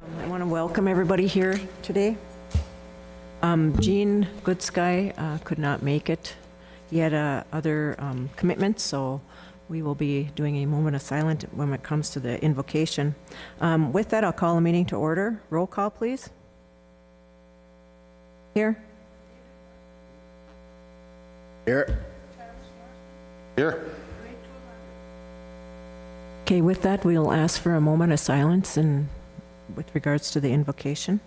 I want to welcome everybody here today. Gene Goodsky could not make it. He had other commitments, so we will be doing a moment of silence when it comes to the invocation. With that, I'll call the meeting to order. Roll call, please. Here. Here. Here. Okay, with that, we'll ask for a moment of silence and with regards to the invocation.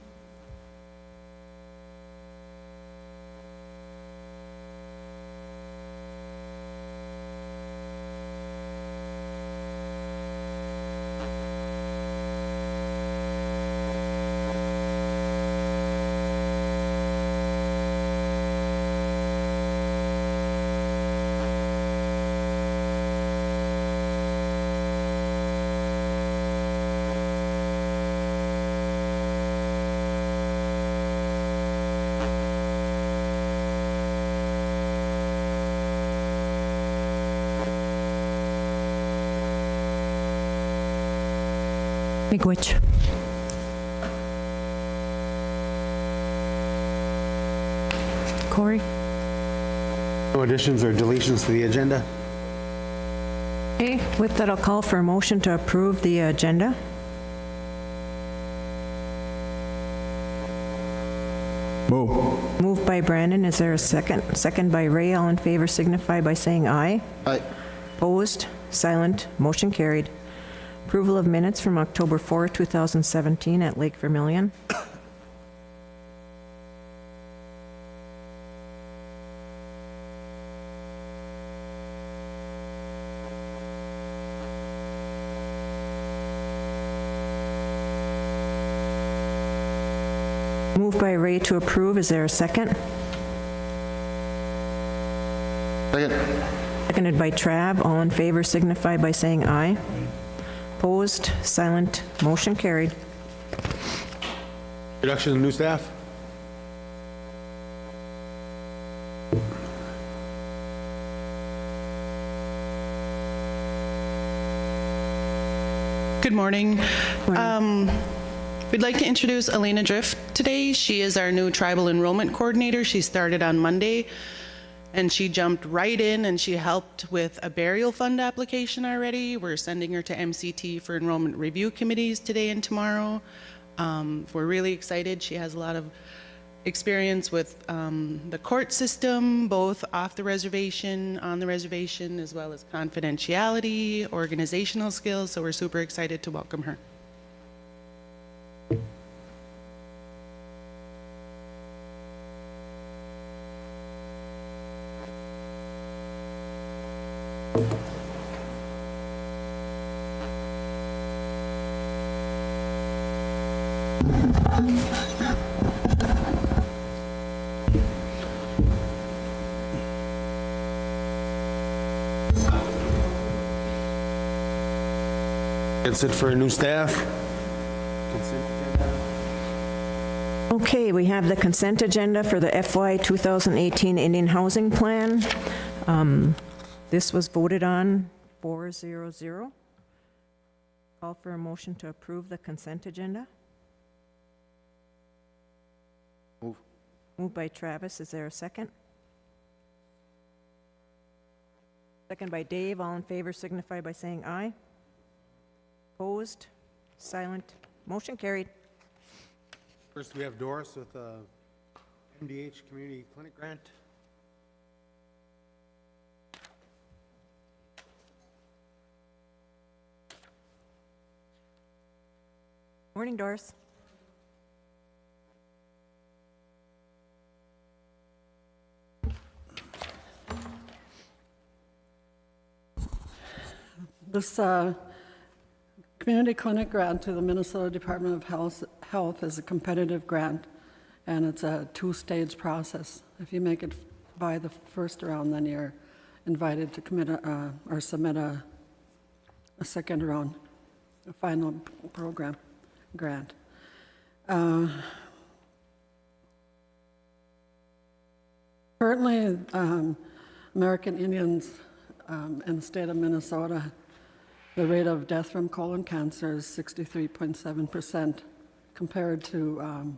Which? Corey? No additions or deletions to the agenda? Okay, with that, I'll call for a motion to approve the agenda. Move. Moved by Brandon, is there a second? Second by Ray, all in favor signify by saying aye. Aye. Opposed? Silent? Motion carried. Approval of minutes from October 4, 2017 at Lake Vermilion. Moved by Ray to approve. Is there a second? Second. Seconded by Trav. All in favor signify by saying aye. Opposed? Silent? Motion carried. Introduction of new staff? Good morning. We'd like to introduce Elena Drift today. She is our new tribal enrollment coordinator. She started on Monday, and she jumped right in and she helped with a burial fund application already. We're sending her to MCT for enrollment review committees today and tomorrow. We're really excited. She has a lot of experience with the court system, both off the reservation, on the reservation, as well as confidentiality, organizational skills. So we're super excited to welcome her. That's it for a new staff. Okay, we have the consent agenda for the FY 2018 Indian Housing Plan. This was voted on 4-0-0. Call for a motion to approve the consent agenda. Move. Moved by Travis. Is there a second? Second by Dave. All in favor signify by saying aye. Opposed? Silent? Motion carried. First, we have Doris with MDH Community Clinic Grant. Morning, Doris. This community clinic grant to the Minnesota Department of Health is a competitive grant, and it's a two-stage process. If you make it by the first round, then you're invited to commit or submit a second round, a final program grant. Currently, American Indians in the state of Minnesota, the rate of death from colon cancer is 63.7%, compared to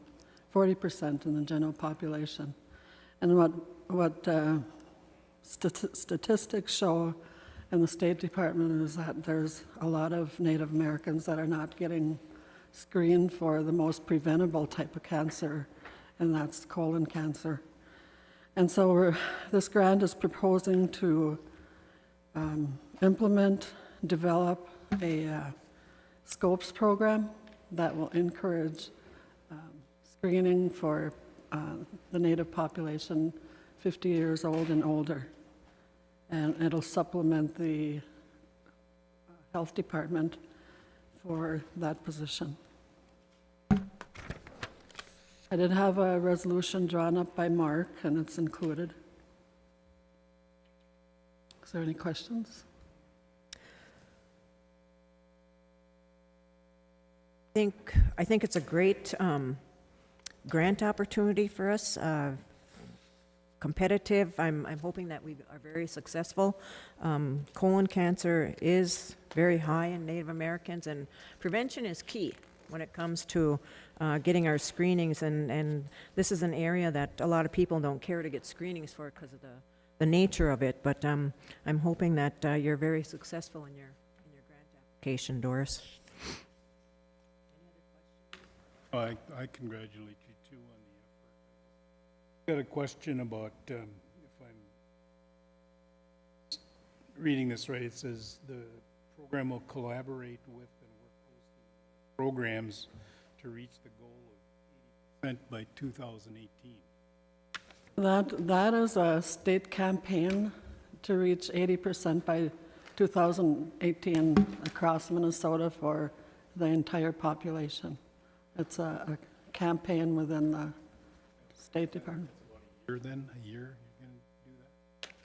40% in the general population. And what statistics show in the State Department is that there's a lot of Native Americans that are not getting screened for the most preventable type of cancer, and that's colon cancer. And so this grant is proposing to implement, develop a SCOPES program that will encourage screening for the Native population 50 years old and older. And it'll supplement the health department for that position. I did have a resolution drawn up by Mark, and it's included. Is there any questions? I think it's a great grant opportunity for us, competitive. I'm hoping that we are very successful. Colon cancer is very high in Native Americans, and prevention is key when it comes to getting our screenings, and this is an area that a lot of people don't care to get screenings for because of the nature of it, but I'm hoping that you're very successful in your grant application, Doris. Oh, I congratulate you too on the effort. Got a question about, if I'm reading this right, it says the program will collaborate with and work closely with programs to reach the goal of 80% by 2018. That is a state campaign to reach 80% by 2018 across Minnesota for the entire population. It's a campaign within the State Department. A year then? A year you're going to do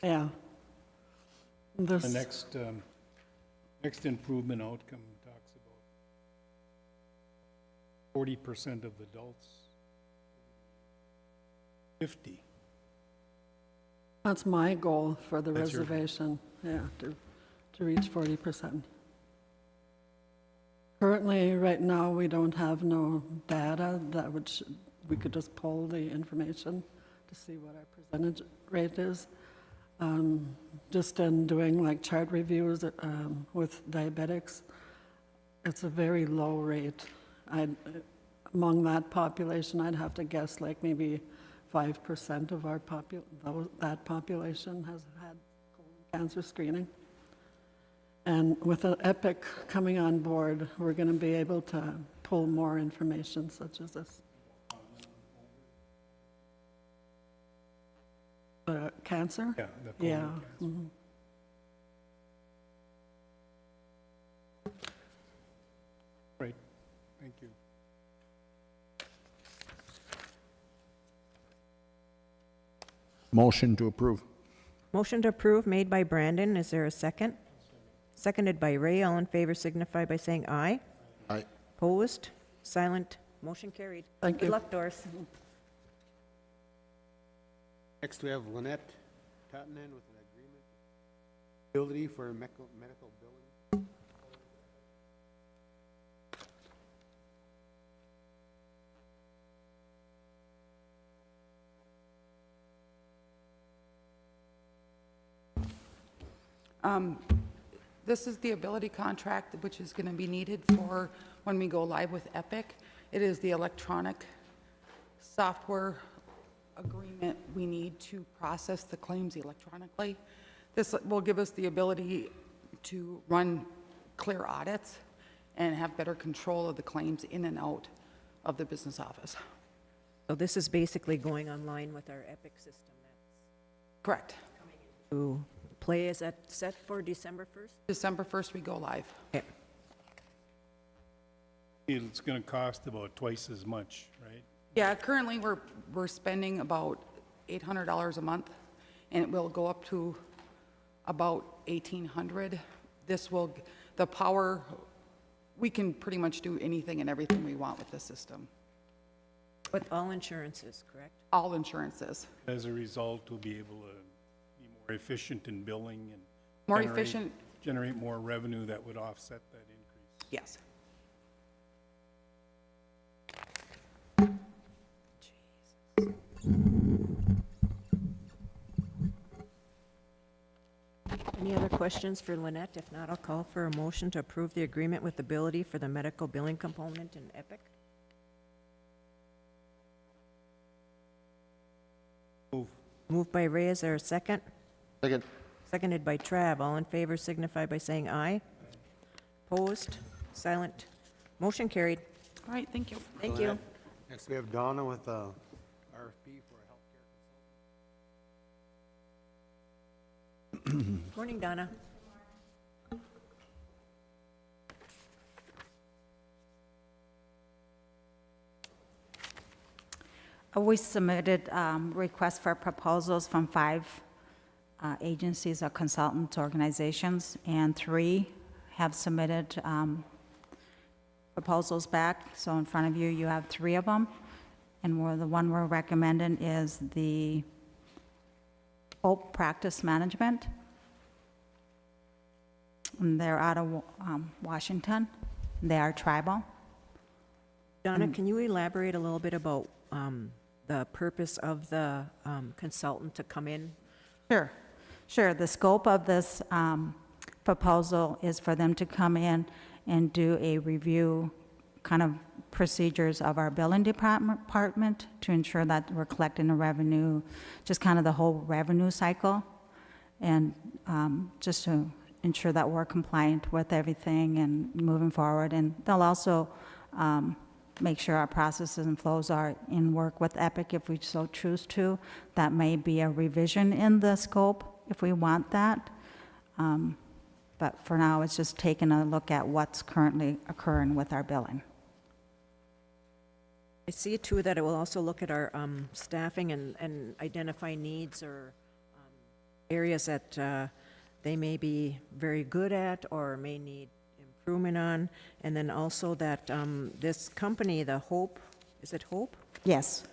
that? Yeah. The next improvement outcome talks about 40% of adults, 50. That's my goal for the That's your goal. reservation, yeah, to reach 40%. Currently, right now, we don't have no data that we could just pull the information to see what our percentage rate is. Just in doing like chart reviews with diabetics, it's a very low rate. Among that population, I'd have to guess like maybe 5% of our that population has had colon cancer screening. And with an EPIC coming on board, we're going to be able to pull more information such as this. Cancer? Yeah, the colon Yeah. cancer. Mhm. Right, thank you. Motion to approve. Motion to approve made by Brandon. Is there a second? Seconded by Ray. All in favor signify by saying aye. Aye. Opposed? Silent? Motion carried. Thank Good you. luck, Doris. Next, we have Lynette Tahtinen with an agreement, ability for medical billing. This is the ability contract, which is going to be needed for when we go live with Epic. It is the electronic software agreement we need to process the claims electronically. This will give us the ability to run clear audits and have better control of the claims in and out of the business office. So this is basically going online with our Epic system Correct. to play. Is that set for December 1st? December 1st, we go live. Okay. It's going to cost about twice as much, right? Yeah, currently we're spending about $800 a month, and it will go up to about $1,800. The power, we can pretty much do anything and everything we want with this system. With all insurances, correct? All insurances. As a result, we'll be able to be more efficient in billing and More efficient, generate more revenue that would offset that increase. yes. Any other questions for Lynette? If not, I'll call for a motion to approve the agreement with Ability for the medical billing component in Epic. Move. Moved by Ray, is there a second? Second. Seconded by Trav. All in favor signify by saying aye. Opposed? Silent? Motion carried. All right, thank you. Thank you. Next, we have Donna with RFP for a healthcare. Morning, Donna. We submitted requests for proposals from 5 agencies or consultant organizations, and 3 have submitted proposals back. So in front of you, you have 3 of them. And the one we're recommending is the Hope Practice Management. And they're out of Washington. They are tribal. Donna, can you elaborate a little bit about the purpose of the consultant to come in? Sure. The scope of this proposal is for them to come in and do a review, kind of procedures of our billing department to ensure that we're collecting the revenue, just kind of the whole revenue cycle, and just to ensure that we're compliant with everything and moving forward. And they'll also make sure our processes and flows are in work with Epic if we so choose to. That may be a revision in the scope if we want that. But for now, it's just taking a look at what's currently occurring with our billing. I see too that it will also look at our staffing and identify needs or areas that they may be very good at or may need improvement on. And then also that this company, the Hope, is it Hope? Yes.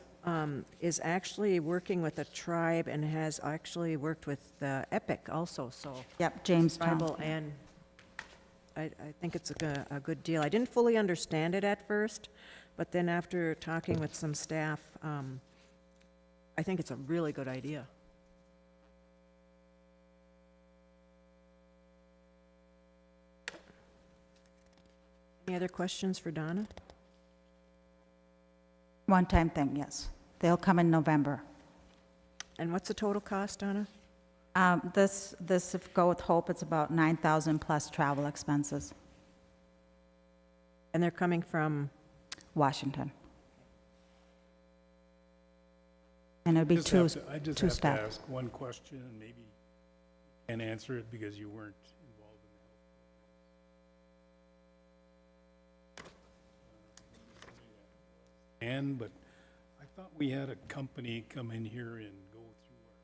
Is actually working with a tribe and has actually worked with Epic also, so. Yep, Jamestown. Tribal, and I think it's a good deal. I didn't fully understand it at first, but then after talking with some staff, I think it's a really good idea. Any other questions for Donna? One-time thing, yes. They'll come in November. And what's the total cost, Donna? This, if go with Hope, it's about $9,000 plus travel expenses. And they're coming from, Washington. And it'd be I just two have to staff. ask one question, and maybe you can't answer it because you weren't involved in the health program. But I thought we had a company come in here and go through our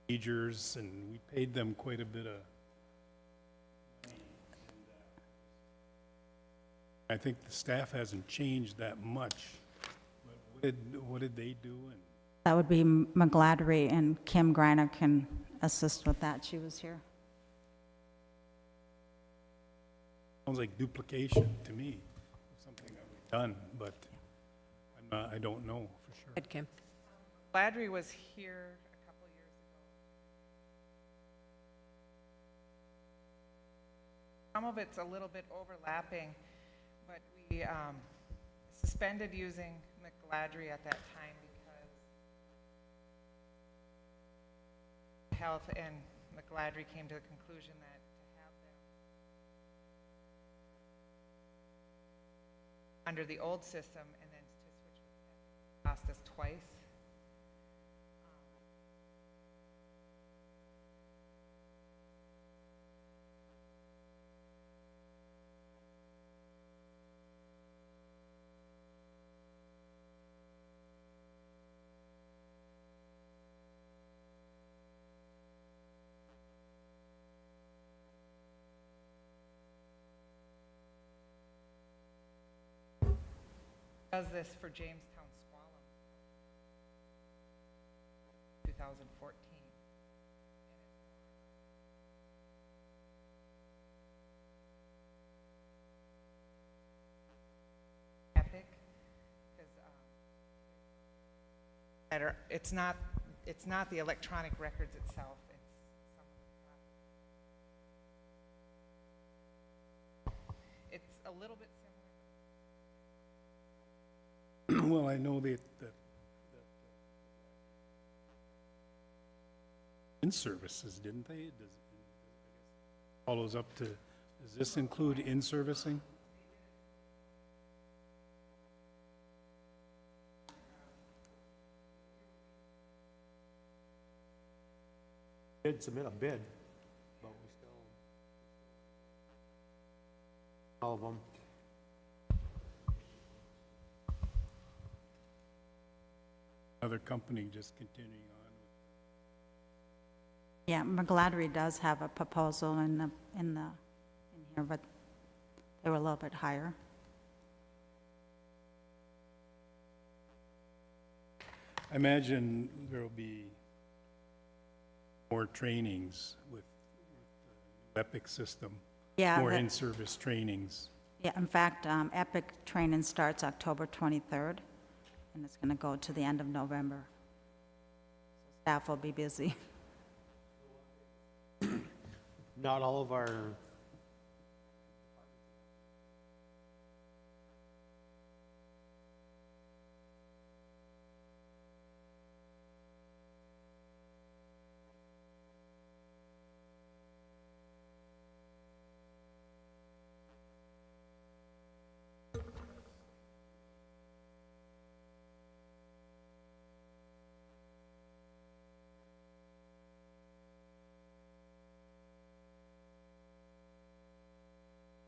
billing procedures, and we paid them quite a bit of money. And I think the staff hasn't changed that much. But what did they do? And That would be McGladdery, and Kim Greiner can assist with that. She was here. sounds like duplication to me of something that we've done, but I don't know for sure. Ed Kim. Latady was here a couple years ago. Some of it's a little bit overlapping, but we suspended using McGladdery at that time because Health and McGladdery came to the conclusion that to have them under the old system and then to switch with Epic cost us twice. Does this for Jamestown Swallow, 2014. Epic, because it's not the electronic records itself. It's a little bit similar. Well, I know that in services, didn't they? Follows up to, does this include in-servicing? Did submit a bid, but we still, all of them. Other company just continuing on. Yeah, McGladrey does have a proposal in here, but they were a little bit higher. I imagine there will be more trainings with the Epic system. Yeah, More the- in-service trainings. Yeah, in fact, Epic training starts October 23rd, and it's going to go to the end of November. So staff will be busy. Not all of our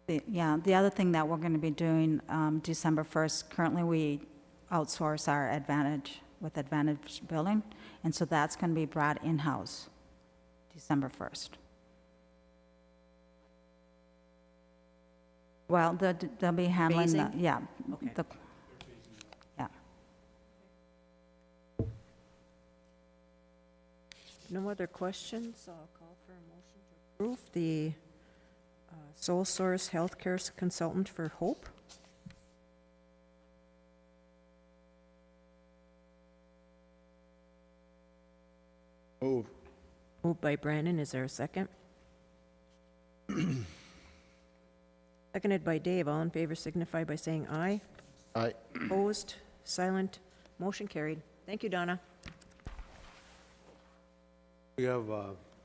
The other thing that we're going to be doing December 1st, currently we outsource our Advantage with Advantage Billing, and so that's going to be brought in-house December 1st. Well, they'll be handling the, Phasing? yeah. Okay. Yeah. No other questions? I'll call for a motion to approve the sole source healthcare consultant for Hope. move. Moved by Brandon, is there a second? Seconded by Dave, all in favor signify by saying aye. Aye. Opposed, silent, motion carried. Thank you, Donna. We have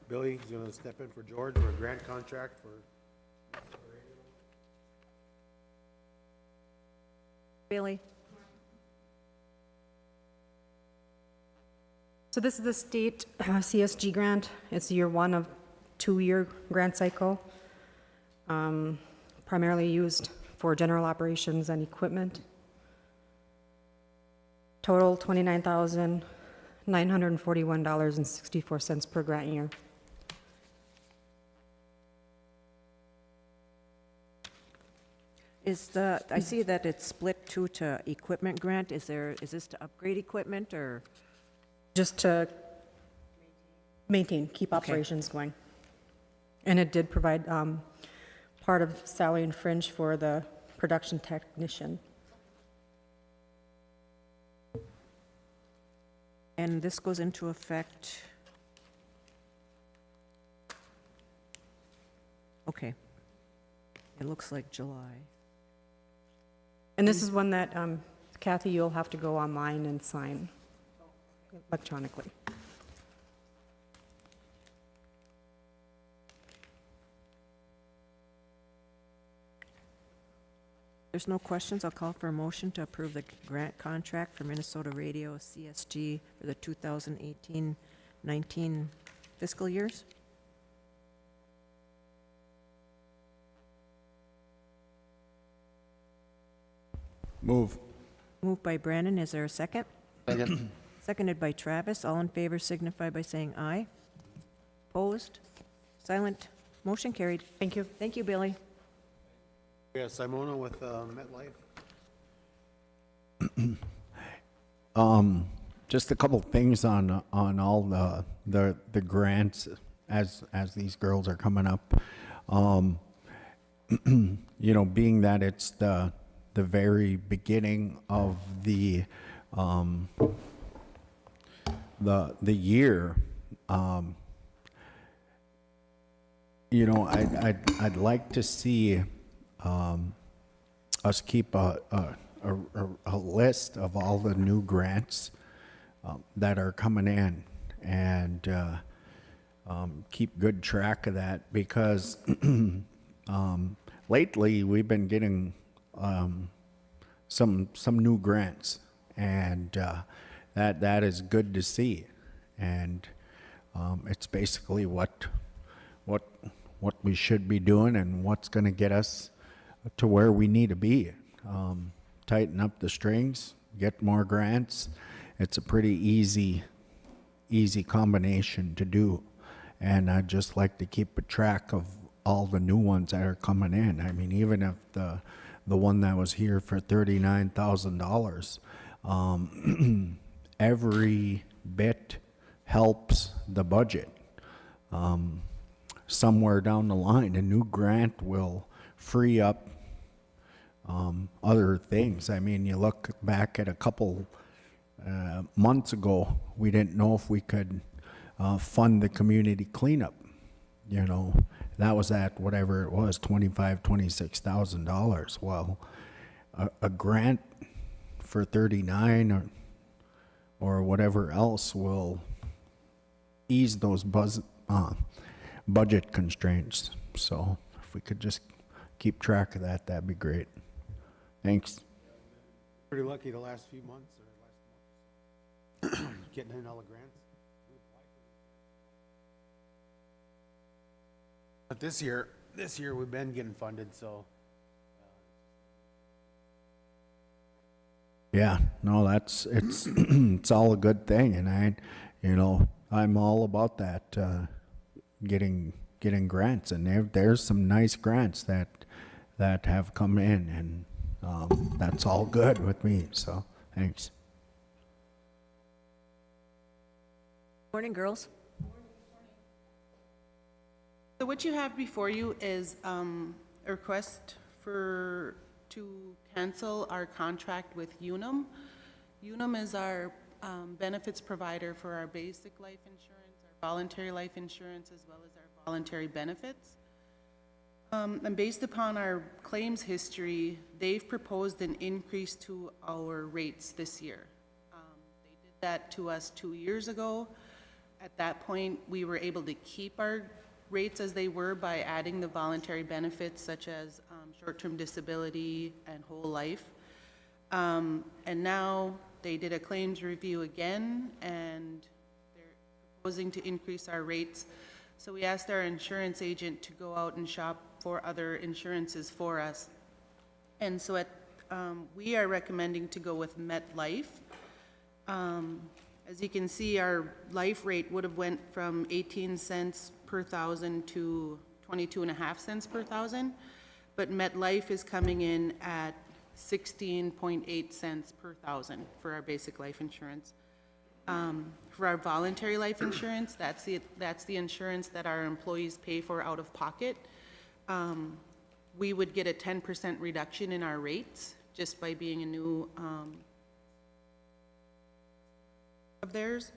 Billy, he's gonna step in for George for a grant contract for, Bailey? So this is the state CSG grant. It's year one of two-year grant cycle, primarily used for general operations and equipment. Total $29,941.64 per grant year. I see that it's split two to equipment grant. Is this to upgrade equipment or? Just to maintain, keep operations going. And it did provide part of salary and fringe for the production technician. And this goes into effect? Okay. It looks like July. And this is one that, Kathy, you'll have to go online and sign electronically. There's no questions. I'll call for a motion to approve the grant contract for Minnesota Radio CSG for the 2018-19 fiscal years. move. Moved by Brandon. Is there a second? Second. Seconded by Travis. All in favor signify by saying aye. Opposed? Silent? Motion carried. Thank you. Thank you, Billy. Yeah, Simona with MetLife. Just a couple things on all the grants as these girls are coming up. You know, being that it's the very beginning of the year, you know, I'd like to see us keep a list of all the new grants that are coming in, and keep good track of that, because lately we've been getting some new grants, and that is good to see, and it's basically what we should be doing and what's going to get us to where we need to be. Tighten up the strings, get more grants. It's a pretty easy combination to do, and I'd just like to keep a track of all the new ones that are coming in. I mean, even if the one that was here for $39,000, every bit helps the budget. Somewhere down the line, a new grant will free up other things. I mean, you look back at a couple months ago, we didn't know if we could fund the community cleanup. You know, that was at whatever it was, $26,000. Well, a grant for 39 or whatever else will ease those budget constraints. So if we could just keep track of that, that'd be great. Thanks. Pretty lucky the last few months, or last month, getting in all the grants. But this year we've been getting funded, so. Yeah, no, it's it's all a good thing, and I'm all about that, getting grants, and there's some nice grants that have come in, and that's all good with me. So thanks. Morning, girls. So what you have before you is a request to cancel our contract with Unum. Unum is our benefits provider for our basic life insurance, our voluntary life insurance, as well as our voluntary benefits. And based upon our claims history, they've proposed an increase to our rates this year. They did that to us 2 years ago. At that point, we were able to keep our rates as they were by adding the voluntary benefits such as short-term disability and whole life. And now they did a claims review again, and they're proposing to increase our rates. So we asked our insurance agent to go out and shop for other insurances for us. And so we are recommending to go with Mct. As you can see, our life rate would have went from 18 cents per thousand to 22.5 cents per thousand, but Mct is coming in at 16.8 cents per thousand for our basic life insurance. For our voluntary life insurance, that's the insurance that our employees pay for out of pocket. We would get a 10% reduction in our rates just by being a new of theirs,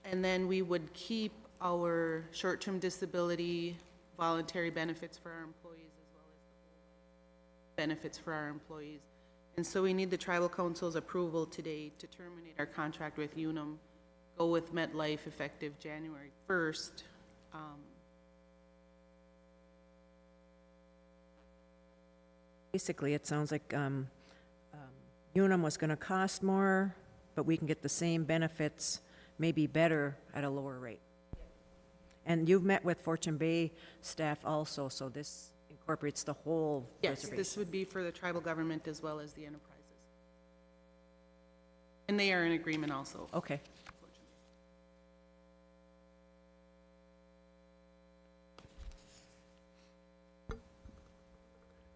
and then we would keep our short-term disability voluntary benefits for our employees as well as the whole benefits for our employees. And so we need the tribal council's approval today to terminate our contract with Unum, go with Mct effective January 1st. Basically, it sounds like Unum was going to cost more, but we can get the same benefits, maybe better, at a lower rate. And you've met with Fortune Bay staff also, so this incorporates the whole Yes, reservation. this would be for the tribal government as well as the enterprises. And they are in agreement also. Okay.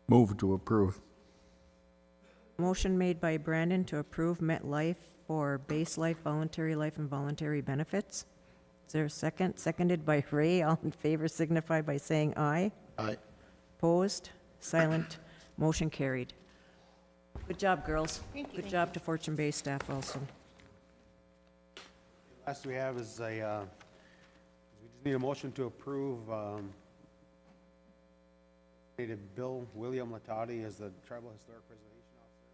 Move to approve. Motion made by Brandon to approve Mct for base life, voluntary life, and voluntary benefits. Is there a second? Seconded by Ray. All in favor signify by saying aye. Aye. Opposed? Silent? Motion carried. Good job, girls. Thank you. Good job to Fortune Bay staff also. Last we have is we just need a motion to approve Nominated Bill William Latady as the Tribal Historic Preservation Officer.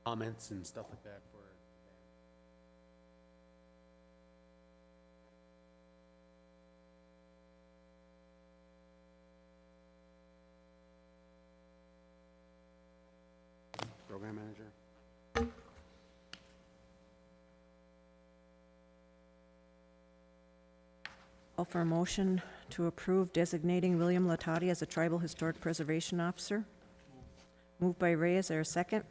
Comments and stuff like that for. Program Manager. Call for a motion to approve designating William Latady as a Tribal Historic Preservation Officer. Moved by Ray, is there a second?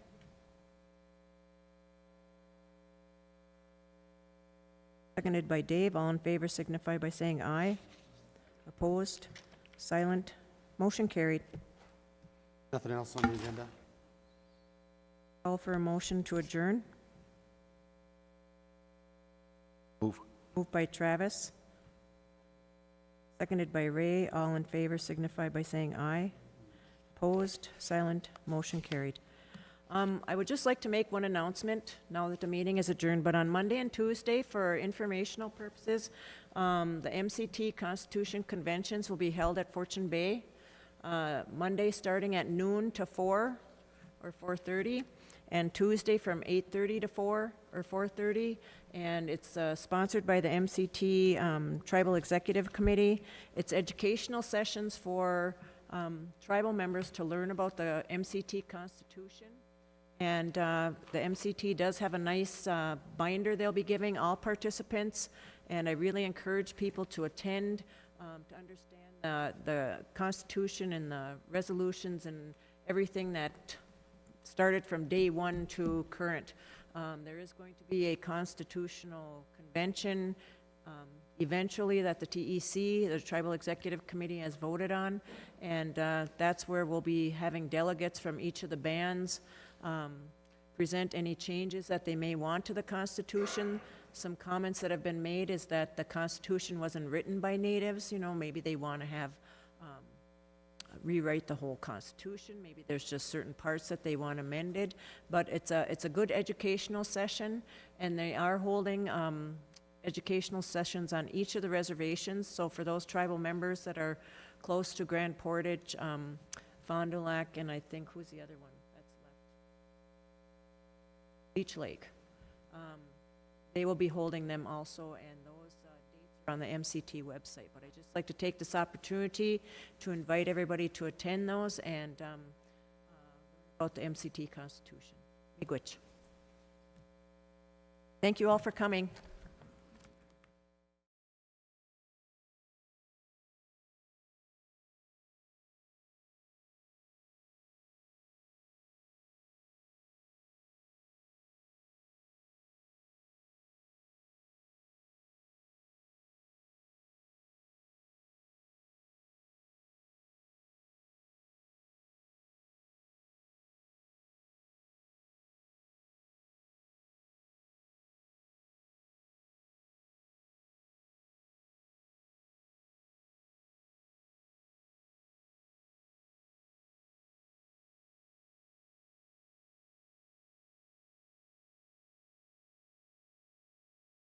Seconded by Dave. All in favor signify by saying aye. Opposed? Silent? Motion carried. Nothing else on the agenda? Call for a motion to adjourn. Move. Moved by Travis. Seconded by Ray. All in favor signify by saying aye. Opposed? Silent? Motion carried. I would just like to make one announcement now that the meeting is adjourned, but on Monday and Tuesday, for informational purposes, the Mct Constitution Conventions will be held at Fortune Bay. Monday starting at noon to 4 or 4:30, and Tuesday from 8:30 to 4 or 4:30. And it's sponsored by the MCT Tribal Executive Committee. It's educational sessions for tribal members to learn about the MCT Constitution. And the MCT does have a nice binder they'll be giving all participants, and I really encourage people to attend to understand the Constitution and the resolutions and everything that started from day one to current. There is going to be a constitutional convention eventually that the TEC, the Tribal Executive Committee, has voted on, and that's where we'll be having delegates from each of the bands present any changes that they may want to the Constitution. Some comments that have been made is that the Constitution wasn't written by natives, you know, maybe they want to have rewrite the whole Constitution. Maybe there's just certain parts that they want amended, but it's a good educational session, and they are holding educational sessions on each of the reservations. So for those tribal members that are close to Grand Portage, Fond du Lac, and I think, who's the other one that's left? Beach Lake. They will be holding them also, and those dates are on the MCT website. But I'd just like to take this opportunity to invite everybody to attend those and learn about the MCT Constitution. Miigwech. Thank you all for coming.